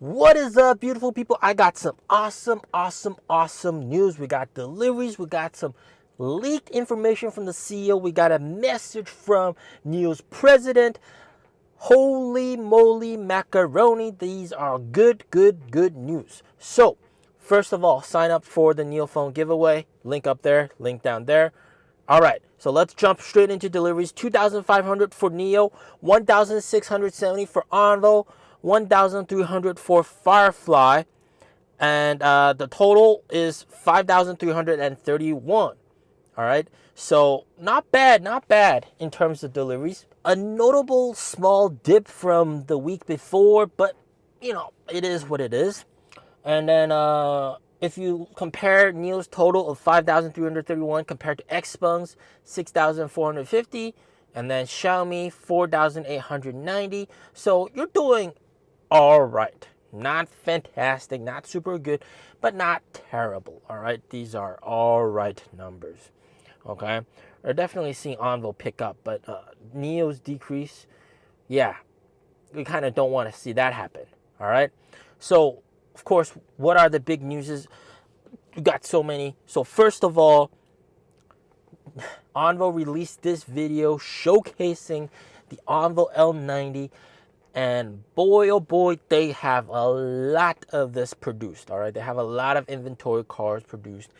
What is up, beautiful people? I got some awesome news. We got deliveries. We got some leaked information from the CEO. We got a message from NIO's president. Holy moly macaroni. These are good news. So, first of all, sign up for the NIO phone giveaway. Link up there, link down there. All right, so let's jump straight into deliveries. 2,500 for NIO, 1,670 for Envo, 1,300 for Firefly, and the total is 5,331. All right, so not bad in terms of deliveries. A notable small dip from the week before, but it is what it is. And then if you compare NIO's total of 5,331 compared to Xpeng's 6,450, and then Xiaomi 4,890, so you're doing all right. Not fantastic, not super good, but not terrible. All right, these are all right numbers. Okay, we're definitely seeing Envo pick up, but NIO's decrease, yeah, we kind of don't want to see that happen. All right, so of course, what are the big newses? We got so many. So first of all, Envo released this video showcasing the Envo L90, and boy oh boy, they have a lot of this produced. All right, they have a lot of inventory cars produced,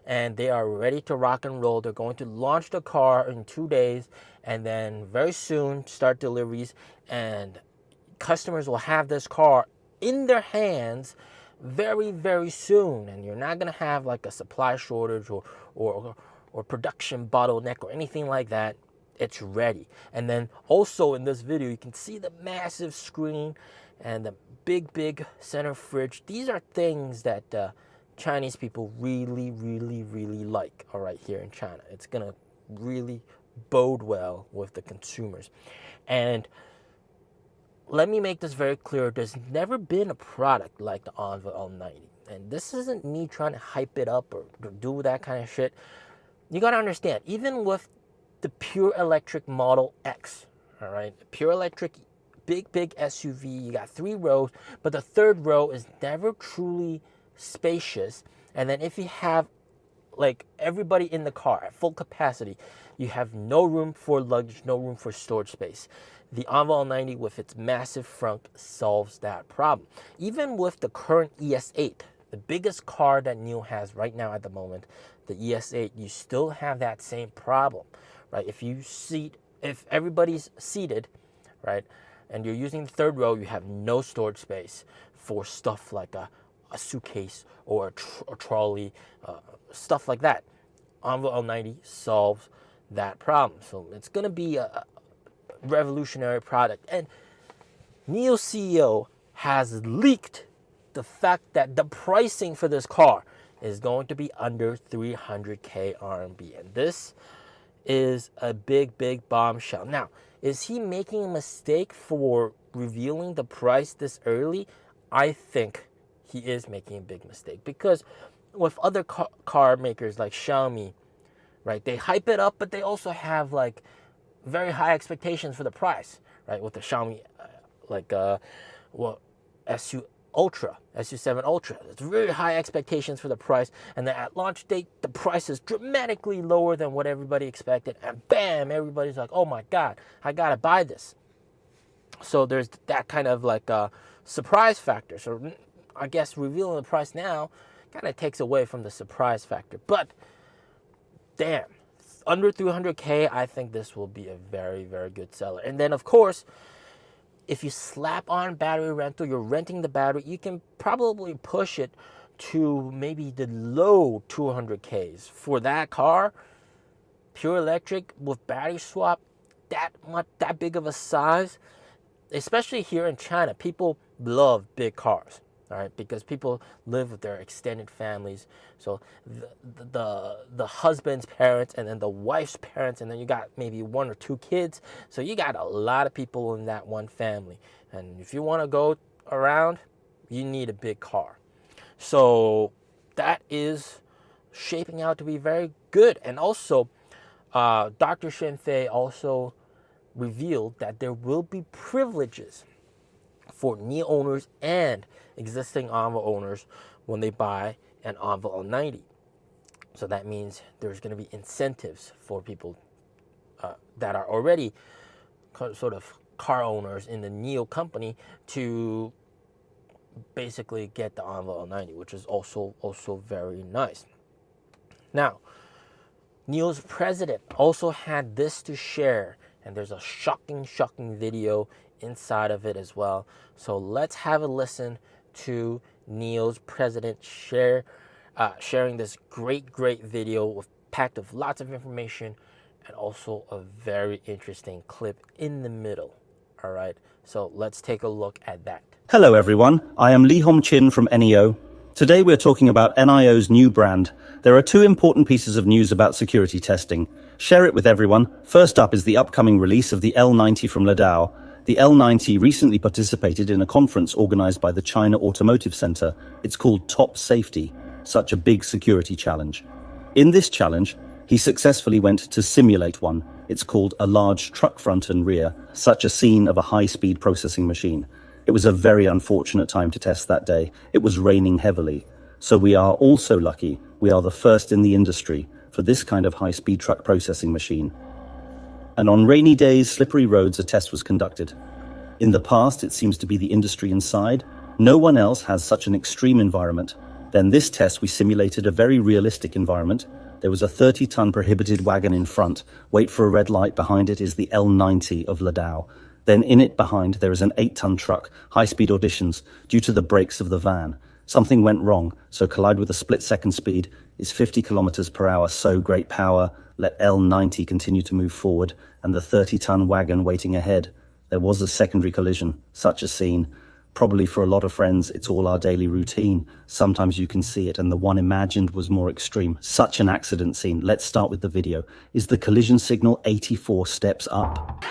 and they are ready to rock and roll. They're going to launch the car in 2 days, and then very soon start deliveries, and customers will have this car in their hands very soon, and you're not going to have like a supply shortage or production bottleneck or anything like that. It's ready. And then also in this video you can see the massive screen and the big center fridge. These are things that Chinese people really like. All right, here in China, it's gonna really bode well with the consumers. And let me make this very clear. There's never been a product like the Envo L90. And this isn't me trying to hype it up or do that kind of shit. You got to understand, even with the pure electric Model X, all right, pure electric, big SUV, you got 3 rows, but the third row is never truly spacious. And then if you have like everybody in the car at full capacity, you have no room for luggage, no room for storage space. The Envo L90 with its massive front solves that problem. Even with the current ES8, the biggest car that NIO has right now at the moment, the ES8, you still have that same problem, right? If everybody's seated, right, and you're using the third row, you have no storage space for stuff like a suitcase or a trolley, stuff like that. Envo L90 solves that problem. So it's going to be a revolutionary product. And NIO CEO has leaked the fact that the pricing for this car is going to be under 300k RMB. And this is a big bombshell. Now, is he making a mistake for revealing the price this early? I think he is making a big mistake, because with other car makers like Xiaomi, right, they hype it up, but they also have like very high expectations for the price, right? With the Xiaomi, SU7 Ultra, it's very high expectations for the price, and then at launch date, the price is dramatically lower than what everybody expected, and bam, everybody's like, oh my God, I gotta buy this. So there's that kind of like a surprise factor. So I guess revealing the price now kind of takes away from the surprise factor. But damn, under 300k, I think this will be a very good seller. And then of course, if you slap on battery rental, you're renting the battery, you can probably push it to maybe the low 200ks for that car. Pure electric with battery swap, that big of a size, especially here in China, people love big cars. All right, because people live with their extended families. So the husband's parents, and then the wife's parents, and then you got maybe 1 or 2 kids. So you got a lot of people in that one family. And if you want to go around, you need a big car. So that is shaping out to be very good. And also, Dr. Shenfei also revealed that there will be privileges for NIO owners and existing Envo owners when they buy an Envo L90. So that means there's going to be incentives for people that are already sort of car owners in the NIO company to basically get the Envo L90, which is also very nice. Now, NIO's president also had this to share, and there's a shocking video inside of it as well. So let's have a listen to NIO's president sharing this great video packed with lots of information and also a very interesting clip in the middle. All right, so let's take a look at that. Hello everyone, I am Lee Hom Chin from NIO. Today we're talking about NIO's new brand. There are two important pieces of news about security testing. Share it with everyone. First up is the upcoming release of the L90 from Ladao. The L90 recently participated in a conference organized by the China Automotive Center. It's called Top Safety, such a big security challenge. In this challenge, he successfully went to simulate one. It's called a large truck front and rear, such a scene of a high-speed processing machine. It was a very unfortunate time to test that day. It was raining heavily. So we are also lucky we are the first in the industry for this kind of high-speed truck processing machine. And on rainy days, slippery roads, a test was conducted. In the past, it seems to be the industry inside. No one else has such an extreme environment. Then this test, we simulated a very realistic environment. There was a 30-ton prohibited wagon in front. Wait for a red light. Behind it is the L90 of Ladao. Then in it behind, there is an 8-ton truck, high-speed auditions, due to the brakes of the van. Something went wrong, so collide with a split-second speed is 50 kilometers per hour, so great power. Let L90 continue to move forward, and the 30-ton wagon waiting ahead. There was a secondary collision, such a scene. Probably for a lot of friends, it's all our daily routine. Sometimes you can see it, and the one imagined was more extreme. Such an accident scene. Let's start with the video. Is the collision signal 84 steps up?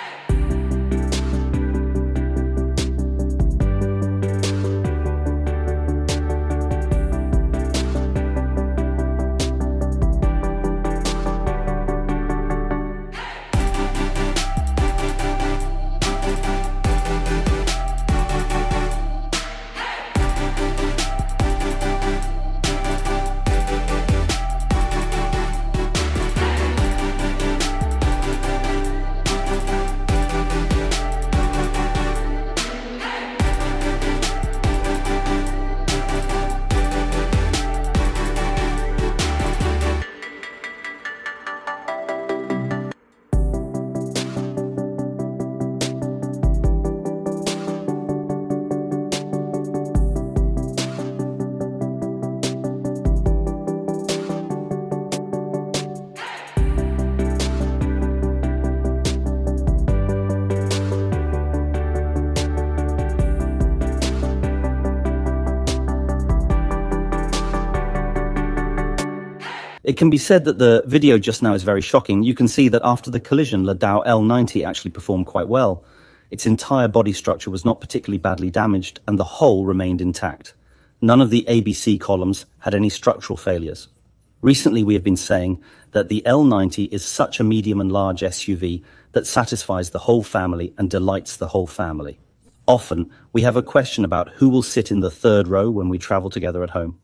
It can be said that the video just now is very shocking. You can see that after the collision, Ladao L90 actually performed quite well. Its entire body structure was not particularly badly damaged, and the hull remained intact. None of the ABC columns had any structural failures. Recently, we have been saying that the L90 is such a medium and large SUV that satisfies the whole family and delights the whole family. Often, we have a question about who will sit in the third row when we travel together at home.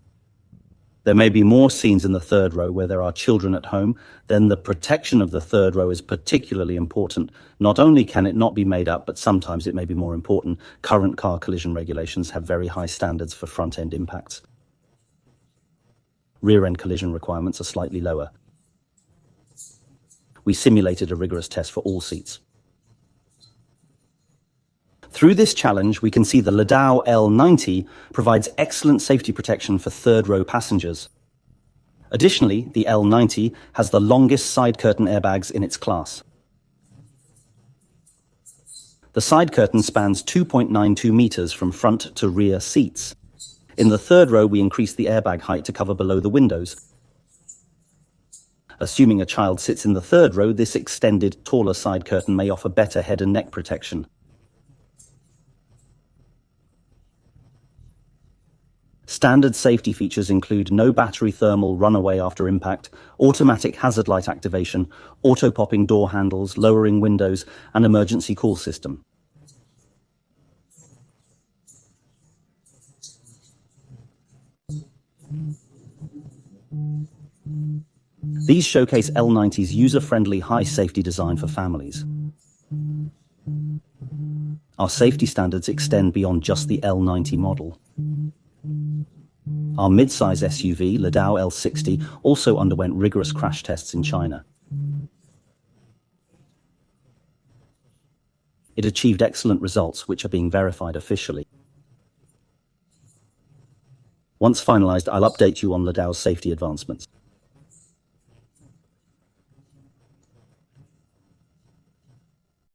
There may be more scenes in the third row where there are children at home. Then the protection of the third row is particularly important. Not only can it not be made up, but sometimes it may be more important. Current car collision regulations have very high standards for front-end impacts. Rear-end collision requirements are slightly lower. We simulated a rigorous test for all seats. Through this challenge, we can see the Ladao L90 provides excellent safety protection for third-row passengers. Additionally, the L90 has the longest side curtain airbags in its class. The side curtain spans 2.92 meters from front to rear seats. In the third row, we increased the airbag height to cover below the windows. Assuming a child sits in the third row, this extended, taller side curtain may offer better head and neck protection. Standard safety features include no battery thermal runaway after impact, automatic hazard light activation, auto-popping door handles, lowering windows, and emergency call system. These showcase L90's user-friendly high-safety design for families. Our safety standards extend beyond just the L90 model. Our mid-size SUV, Ladao L60, also underwent rigorous crash tests in China. It achieved excellent results, which are being verified officially. Once finalized, I'll update you on Ladao's safety advancements.